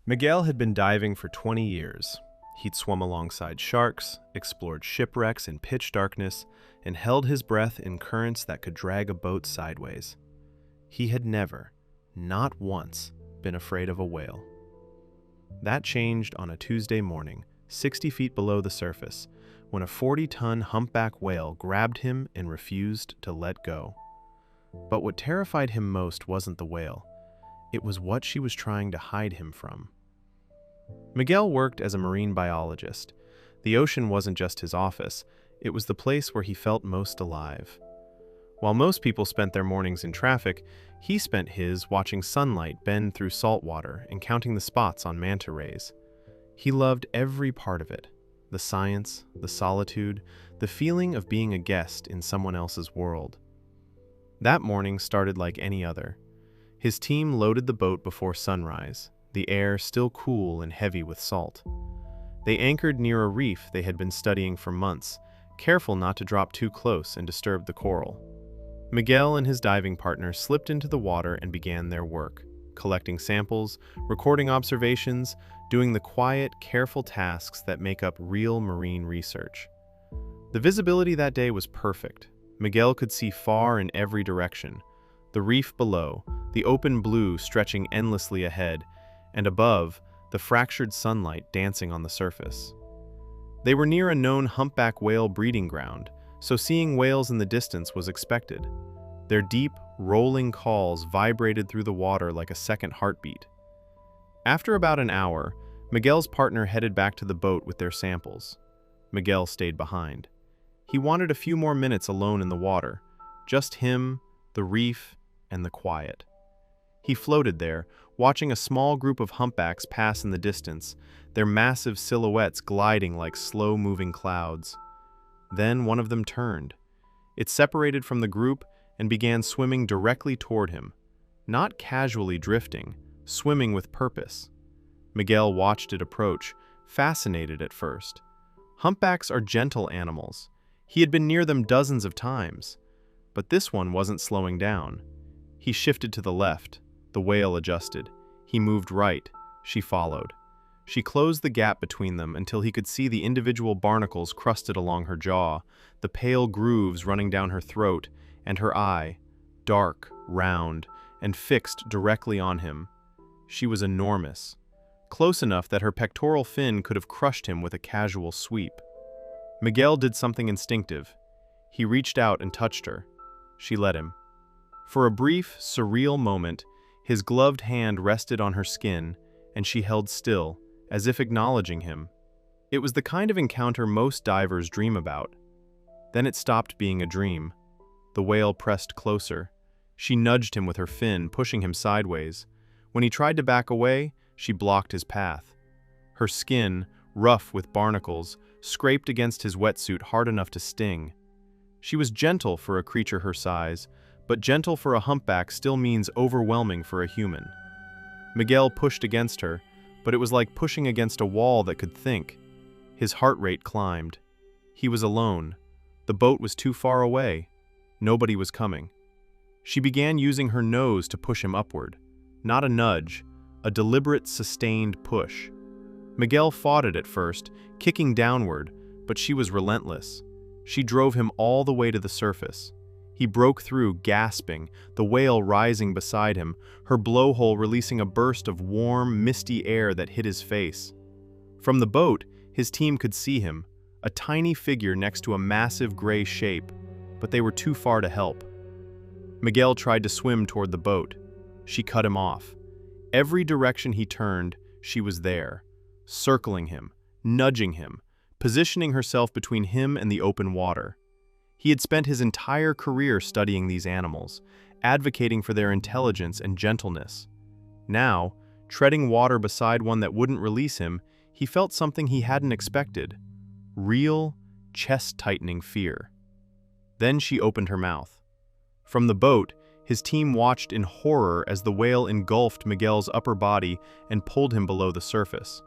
Miguel had been diving for 20 years. He'd swum alongside sharks, explored shipwrecks in pitch darkness, and held his breath in currents that could drag a boat sideways. He had never, not once, been afraid of a whale. That changed on a Tuesday morning, 60 feet below the surface, when a 40-ton humpback whale grabbed him and refused to let go. But what terrified him most wasn't the whale. It was what she was trying to hide him from. Miguel worked as a marine biologist. The ocean wasn't just his office, it was the place where he felt most alive. While most people spent their mornings in traffic, he spent his watching sunlight bend through salt water and counting the spots on manta rays. He loved every part of it: the science, the solitude, the feeling of being a guest in someone else's world. That morning started like any other. His team loaded the boat before sunrise, the air still cool and heavy with salt. They anchored near a reef they had been studying for months, careful not to drop too close and disturb the coral. Miguel and his diving partner slipped into the water and began their work, collecting samples, recording observations, doing the quiet, careful tasks that make up real marine research. The visibility that day was perfect. Miguel could see far in every direction: the reef below, the open blue stretching endlessly ahead, and above, the fractured sunlight dancing on the surface. They were near a known humpback whale breeding ground, so seeing whales in the distance was expected. Their deep, rolling calls vibrated through the water like a second heartbeat. After about an hour, Miguel's partner headed back to the boat with their samples. Miguel stayed behind. He wanted a few more minutes alone in the water, just him, the reef, and the quiet. He floated there, watching a small group of humpbacks pass in the distance, their massive silhouettes gliding like slow-moving clouds. Then one of them turned. It separated from the group and began swimming directly toward him, not casually drifting, swimming with purpose. Miguel watched it approach, fascinated at first. Humpbacks are gentle animals. He had been near them dozens of times, but this one wasn't slowing down. He shifted to the left. The whale adjusted. He moved right. She followed. She closed the gap between them until he could see the individual barnacles crusted along her jaw, the pale grooves running down her throat, and her eye, dark, round, and fixed directly on him. She was enormous, close enough that her pectoral fin could have crushed him with a casual sweep. Miguel did something instinctive. He reached out and touched her. She let him. For a brief, surreal moment, his gloved hand rested on her skin, and she held still, as if acknowledging him. It was the kind of encounter most divers dream about. Then it stopped being a dream. The whale pressed closer. She nudged him with her fin, pushing him sideways. When he tried to back away, she blocked his path. Her skin, rough with barnacles, scraped against his wetsuit hard enough to sting. She was gentle for a creature her size, but gentle for a humpback still means overwhelming for a human. Miguel pushed against her, but it was like pushing against a wall that could think. His heart rate climbed. He was alone. The boat was too far away. Nobody was coming. She began using her nose to push him upward. Not a nudge, a deliberate, sustained push. Miguel fought it at first, kicking downward, but she was relentless. She drove him all the way to the surface. He broke through, gasping, the whale rising beside him, her blowhole releasing a burst of warm, misty air that hit his face. From the boat, his team could see him, a tiny figure next to a massive gray shape, but they were too far to help. Miguel tried to swim toward the boat. She cut him off. Every direction he turned, she was there, circling him, nudging him, positioning herself between him and the open water. He had spent his entire career studying these animals, advocating for their intelligence and gentleness. Now, treading water beside one that wouldn't release him, he felt something he hadn't expected: real, chest-tightening fear. Then she opened her mouth. From the boat, his team watched in horror as the whale engulfed Miguel's upper body and pulled him below the surface.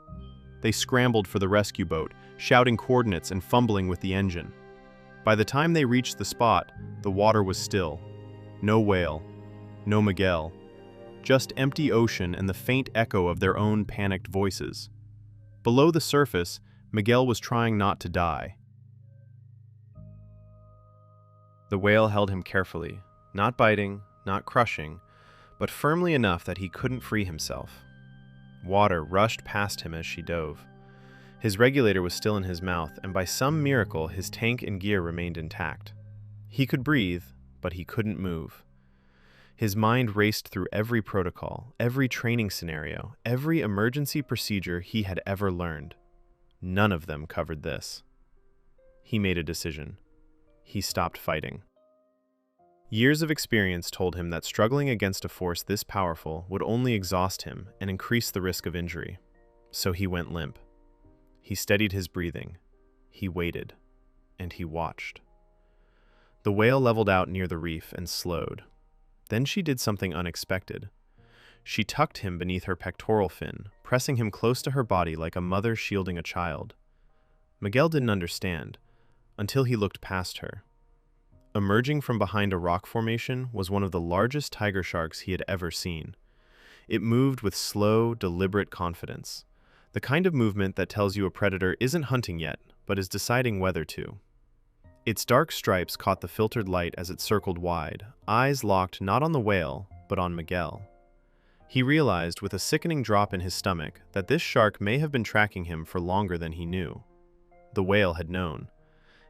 They scrambled for the rescue boat, shouting coordinates and fumbling with the engine. By the time they reached the spot, the water was still. No whale, no Miguel, just empty ocean and the faint echo of their own panicked voices. Below the surface, Miguel was trying not to die. The whale held him carefully, not biting, not crushing, but firmly enough that he couldn't free himself. Water rushed past him as she dove. His regulator was still in his mouth, and by some miracle his tank and gear remained intact. He could breathe, but he couldn't move. His mind raced through every protocol, every training scenario, every emergency procedure he had ever learned. None of them covered this. He made a decision. He stopped fighting. Years of experience told him that struggling against a force this powerful would only exhaust him and increase the risk of injury. So he went limp. He steadied his breathing. He waited. And he watched. The whale leveled out near the reef and slowed. Then she did something unexpected. She tucked him beneath her pectoral fin, pressing him close to her body like a mother shielding a child. Miguel didn't understand, until he looked past her. Emerging from behind a rock formation was one of the largest tiger sharks he had ever seen. It moved with slow, deliberate confidence, the kind of movement that tells you a predator isn't hunting yet, but is deciding whether to. Its dark stripes caught the filtered light as it circled wide, eyes locked not on the whale, but on Miguel. He realized, with a sickening drop in his stomach, that this shark may have been tracking him for longer than he knew. The whale had known.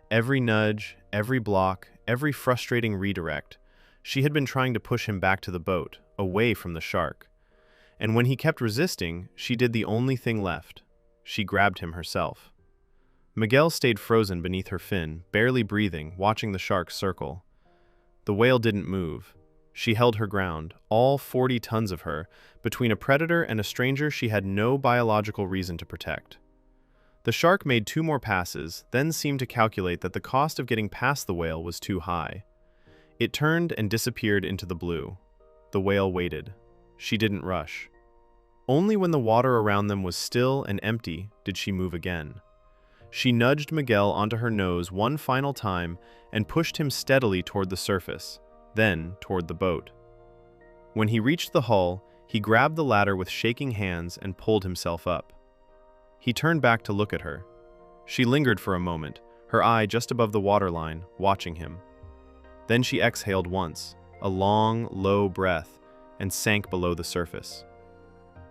Every nudge, every block, every frustrating redirect, she had been trying to push him back to the boat, away from the shark. And when he kept resisting, she did the only thing left. She grabbed him herself. Miguel stayed frozen beneath her fin, barely breathing, watching the shark circle. The whale didn't move. She held her ground, all 40 tons of her, between a predator and a stranger she had no biological reason to protect. The shark made 2 more passes, then seemed to calculate that the cost of getting past the whale was too high. It turned and disappeared into the blue. The whale waited. She didn't rush. Only when the water around them was still and empty did she move again. She nudged Miguel onto her nose one final time and pushed him steadily toward the surface, then toward the boat. When he reached the hull, he grabbed the ladder with shaking hands and pulled himself up. He turned back to look at her. She lingered for a moment, her eye just above the waterline, watching him. Then she exhaled once, a long, low breath, and sank below the surface.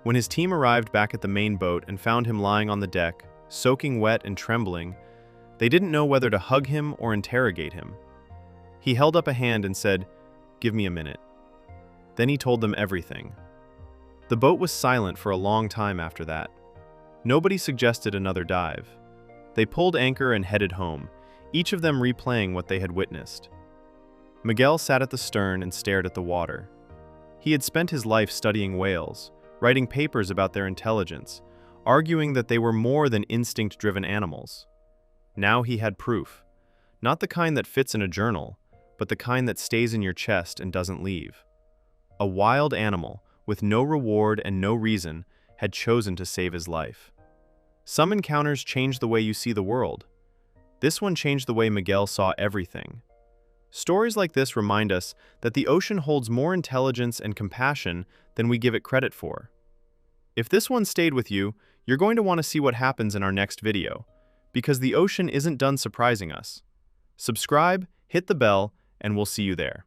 When his team arrived back at the main boat and found him lying on the deck, soaking wet and trembling, they didn't know whether to hug him or interrogate him. He held up a hand and said, "Give me a minute." Then he told them everything. The boat was silent for a long time after that. Nobody suggested another dive. They pulled anchor and headed home, each of them replaying what they had witnessed. Miguel sat at the stern and stared at the water. He had spent his life studying whales, writing papers about their intelligence, arguing that they were more than instinct-driven animals. Now he had proof, not the kind that fits in a journal, but the kind that stays in your chest and doesn't leave. A wild animal, with no reward and no reason, had chosen to save his life. Some encounters change the way you see the world. This one changed the way Miguel saw everything. Stories like this remind us that the ocean holds more intelligence and compassion than we give it credit for. If this one stayed with you, you're going to want to see what happens in our next video, because the ocean isn't done surprising us. Subscribe, hit the bell, and we'll see you there.